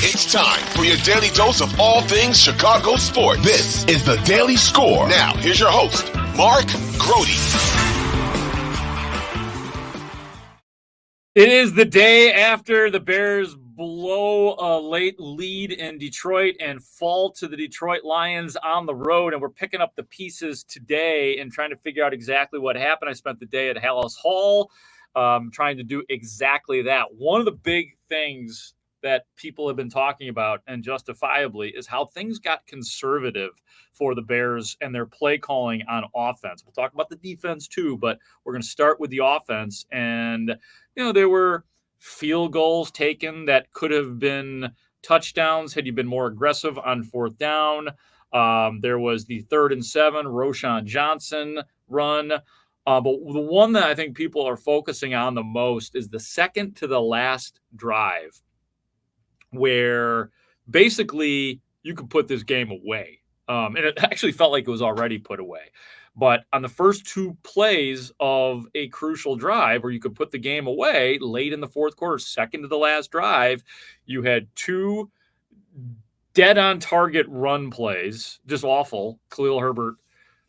It's time for your daily dose of all things Chicago sports. This is the Daily Score. Now, here's your host, Mark Grote. It is the day after the Bears blow a late lead in Detroit and fall to the Detroit Lions on the road, and we're picking up the pieces today and trying to figure out exactly what happened. I spent the day at Haugh, trying to do exactly that. One of the big things that people have been talking about, and justifiably, is how things got conservative for the Bears and their play calling on offense. We'll talk about the defense too, but we're going to start with the offense. And, there were field goals taken that could have been touchdowns had you been more aggressive on fourth down. There was the 3rd and 7 Roschon Johnson run. But the one that I think people are focusing on the most is the second to the last drive, where basically you could put this game away. And it actually felt like it was already put away. But on the first 2 plays of a crucial drive where you could put the game away late in the fourth quarter, second to the last drive, you had 2 dead-on-target run plays, just awful. Khalil Herbert,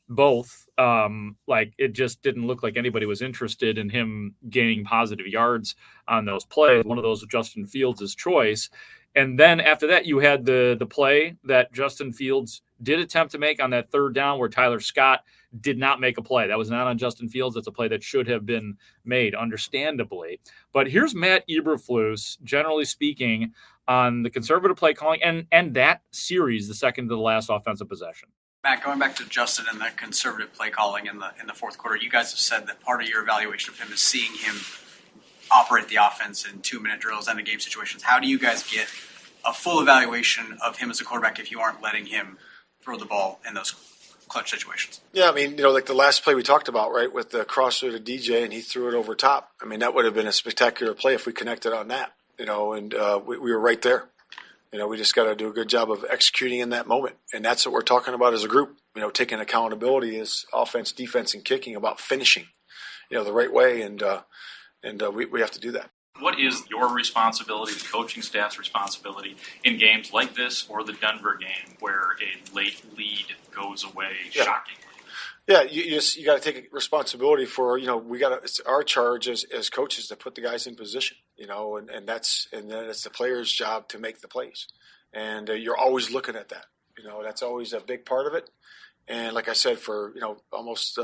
both. It just didn't look like anybody was interested in him gaining positive yards on those plays. One of those was Justin Fields' choice. And then after that, you had the play that Justin Fields did attempt to make on that 3rd down where Tyler Scott did not make a play. That was not on Justin Fields. That's a play that should have been made, understandably. But here's Matt Eberflus, generally speaking, on the conservative play calling and that series, the second to the last offensive possession. Matt, going back to Justin and that conservative play calling in the fourth quarter, you guys have said that part of your evaluation of him is seeing him operate the offense in 2-minute drills, end of game situations. How do you guys get a full evaluation of him as a quarterback if you aren't letting him throw the ball in those clutch situations? Yeah, like the last play we talked about, right, with the crosser to DJ and he threw it over top. That would have been a spectacular play if we connected on that, and we were right there. We just got to do a good job of executing in that moment. And that's what we're talking about as a group, taking accountability as offense, defense, and kicking, about finishing, the right way. And we have to do that. What is your responsibility, the coaching staff's responsibility, in games like this or the Denver game where a late lead goes away shockingly? Yeah, you got to take responsibility for, it's our charge as coaches to put the guys in position, and then it's the players' job to make the plays. And you're always looking at that. That's always a big part of it. And like I said, for almost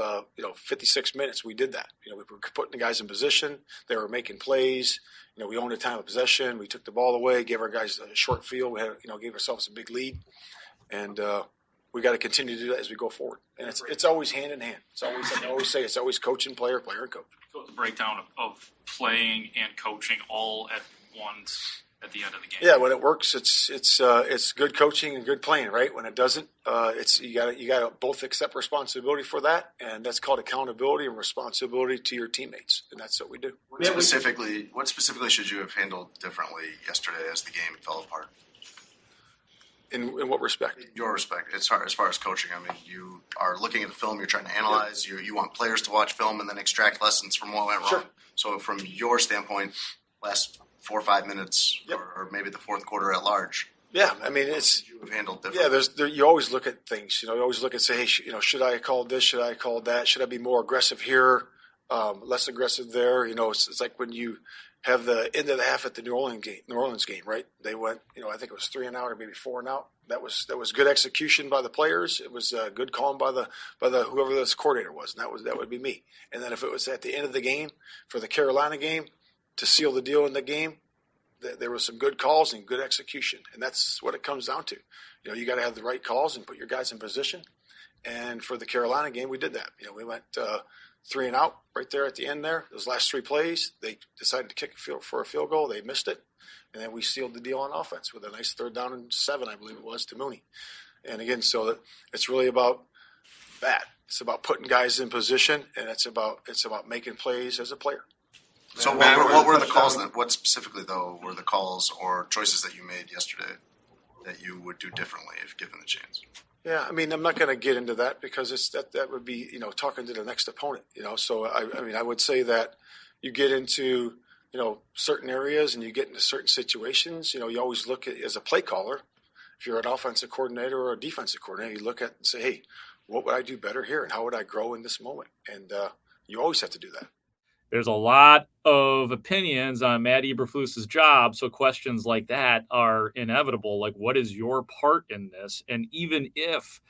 56 minutes, we did that. We were putting the guys in position. They were making plays. We owned the time of possession. We took the ball away, gave our guys a short field. We had, gave ourselves a big lead, and we got to continue to do that as we go forward. And it's always hand in hand. It's always, like I always say, it's always coach and player, player and coach. So the breakdown of playing and coaching all at once at the end of the game. Yeah, when it works, it's good coaching and good playing, right? When it doesn't, you got to both accept responsibility for that, and that's called accountability and responsibility to your teammates, and that's what we do. What specifically should you have handled differently yesterday as the game fell apart? In what respect? Your respect, as far as coaching. You are looking at the film, you're trying to analyze. Yep. You want players to watch film and then extract lessons from what went wrong. Sure. So from your standpoint, last 4 or 5 minutes, yep, or maybe the fourth quarter at large. Yeah, it's you have handled differently. Yeah, you always look at things. You always look and say, hey, should I have called this? Should I have called that? Should I be more aggressive here? Less aggressive there? It's like when you have the end of the half at the New Orleans game, right? They went, I think it was 3 and out or maybe 4 and out. That was good execution by the players. It was good calling by the whoever this coordinator was, and that would be me. And then if it was at the end of the game for the Carolina game to seal the deal in the game, there was some good calls and good execution, and that's what it comes down to. You got to have the right calls and put your guys in position. And for the Carolina game, we did that. We went 3 and out right there at the end there. Those last 3 plays, they decided to kick for a field goal. They missed it. And then we sealed the deal on offense with a nice 3rd down and 7, I believe it was, to Mully. And again, so it's really about that. It's about putting guys in position, and it's about making plays as a player. So what were the calls then? What specifically, though, were the calls or choices that you made yesterday that you would do differently if given the chance? Yeah, I'm not going to get into that because that would be talking to the next opponent. So I would say that you get into certain areas and you get into certain situations, you always look at, as a play caller, if you're an offensive coordinator or a defensive coordinator, you look at and say, hey, what would I do better here and how would I grow in this moment? And you always have to do that. There's a lot of opinions on Matt Eberflus's job, so questions like that are inevitable. Like, what is your part in this? And even if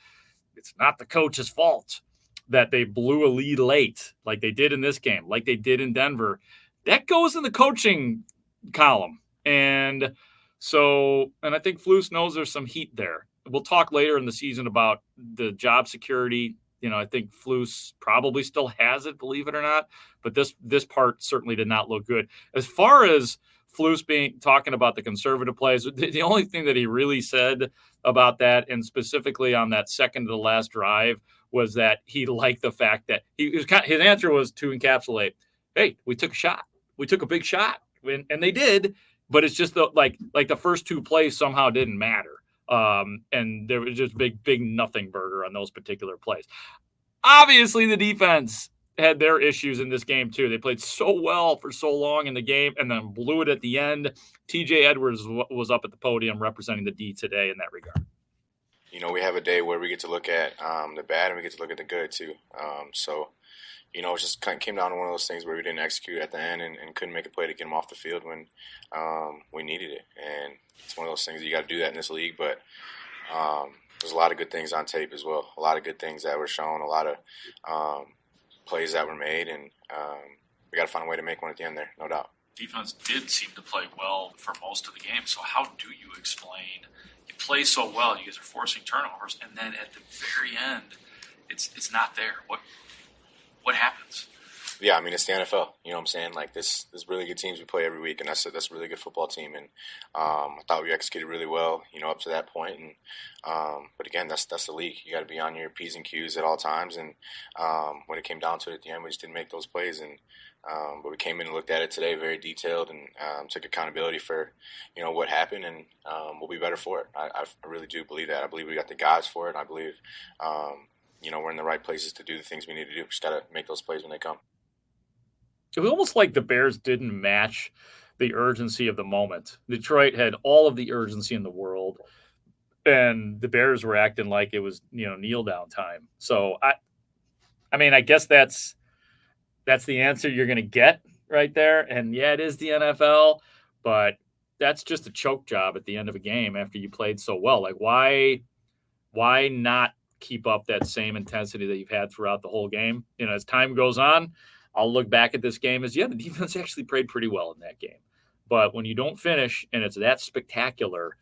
it's not the coach's fault that they blew a lead late, like they did in this game, like they did in Denver, that goes in the coaching column. And I think Flus knows there's some heat there. We'll talk later in the season about the job security. I think Flus probably still has it, believe it or not, but this part certainly did not look good. As far as Flus talking about the conservative plays, the only thing that he really said about that, and specifically on that second to the last drive, was that he liked the fact that his answer was to encapsulate, hey, we took a shot. We took a big shot, and they did, but it's just like the first two plays somehow didn't matter. And there was just big nothing burger on those particular plays. Obviously, the defense had their issues in this game, too. They played so well for so long in the game and then blew it at the end. TJ Edwards was up at the podium representing the D today in that regard. We have a day where we get to look at the bad and we get to look at the good, too. It just kind of came down to one of those things where we didn't execute at the end and couldn't make a play to get him off the field when we needed it. And it's one of those things that you got to do that in this league. But there's a lot of good things on tape as well. A lot of good things that were shown, a lot of plays that were made, and we got to find a way to make one at the end there, no doubt. Defense did seem to play well for most of the game. So how do you explain you play so well, you guys are forcing turnovers, and then at the very end, it's not there? What happens? Yeah, it's the NFL. You know what I'm saying? Like, this really good teams we play every week, and that's a really good football team. And I thought we executed really well, up to that point. And but again, that's the league. You got to be on your P's and Q's at all times. And when it came down to it at the end, we just didn't make those plays. And but we came in and looked at it today, very detailed, and took accountability for what happened, and we'll be better for it. I really do believe that. I believe we got the guys for it. And I believe we're in the right places to do the things we need to do. We just got to make those plays when they come. It was almost like the Bears didn't match the urgency of the moment. Detroit had all of the urgency in the world, and the Bears were acting like it was, kneel down time. So I guess that's the answer you're going to get right there. And yeah, it is the NFL, but that's just a choke job at the end of a game after you played so well. Like, why not keep up that same intensity that you've had throughout the whole game? As time goes on, I'll look back at this game as, the defense actually played pretty well in that game. But when you don't finish and it's that spectacular,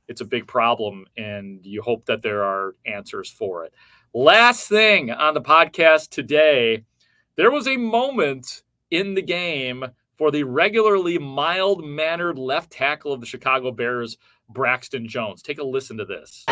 it's a big problem, and you hope that there are answers for it. Last thing on the podcast today, there was a moment in the game for the regularly mild-mannered left tackle of the Chicago Bears, Braxton Jones. Take a listen to this.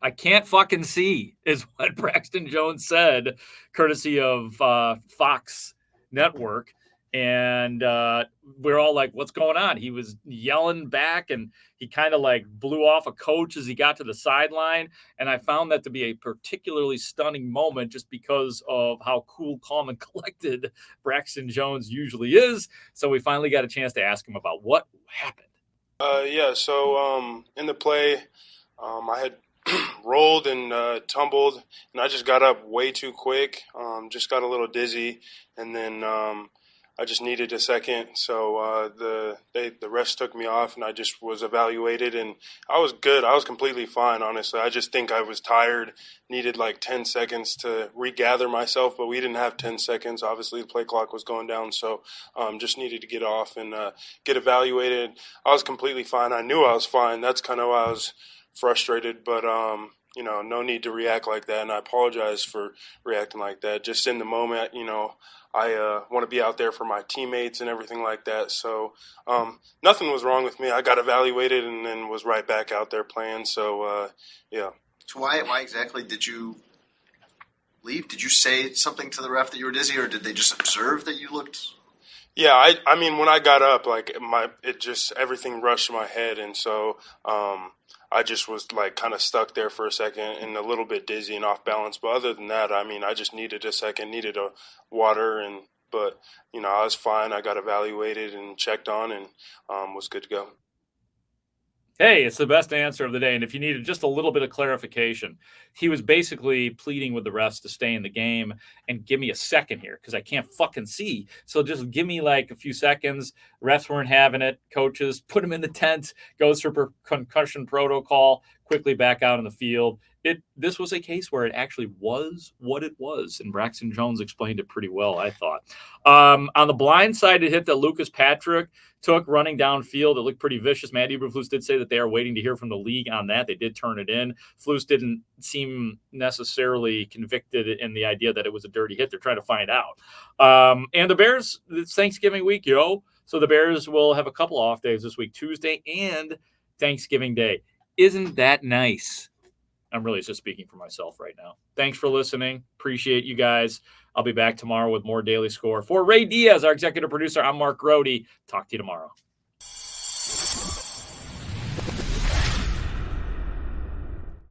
I can't fucking see is what Braxton Jones said, courtesy of Fox Network. And we're all like, what's going on? He was yelling back, and he kind of blew off a coach as he got to the sideline. And I found that to be a particularly stunning moment just because of how cool, calm, and collected Braxton Jones usually is. So we finally got a chance to ask him about what happened. So in the play, I had rolled and tumbled, and I just got up way too quick, just got a little dizzy, and then I just needed a second. So the refs took me off, and I just was evaluated, and I was good. I was completely fine, honestly. I just think I was tired, needed 10 seconds to regather myself, but we didn't have 10 seconds. Obviously, the play clock was going down, so just needed to get off and get evaluated. I was completely fine. I knew I was fine. That's kind of why I was frustrated, but no need to react like that, and I apologize for reacting like that. Just in the moment, I want to be out there for my teammates and everything like that. So nothing was wrong with me. I got evaluated and then was right back out there playing. So yeah. So why exactly did you leave? Did you say something to the ref that you were dizzy, or did they just observe that you looked? Yeah, I mean, when I got up, everything rushed to my head, and so I just was kind of stuck there for a second and a little bit dizzy and off balance. But other than that, I mean, I just needed a second, needed a water, but, I was fine. I got evaluated and checked on and was good to go. Hey, it's the best answer of the day. And if you needed just a little bit of clarification, he was basically pleading with the refs to stay in the game and give me a second here because I can't fucking see. So just give me like a few seconds. Refs weren't having it. Coaches put him in the tent, goes through concussion protocol, quickly back out on the field. This was a case where it actually was what it was, and Braxton Jones explained it pretty well, I thought. On the blindside hit that Lucas Patrick took running downfield, it looked pretty vicious. Matt Eberflus did say that they are waiting to hear from the league on that. They did turn it in. Flus didn't seem necessarily convicted in the idea that it was a dirty hit. They're trying to find out. And the Bears, it's Thanksgiving week, so the Bears will have a couple off days this week, Tuesday and Thanksgiving Day. Isn't that nice? I'm really just speaking for myself right now. Thanks for listening. Appreciate you guys. I'll be back tomorrow with more Daily Score. For Ray Diaz, our executive producer, I'm Mark Grote. Talk to you tomorrow.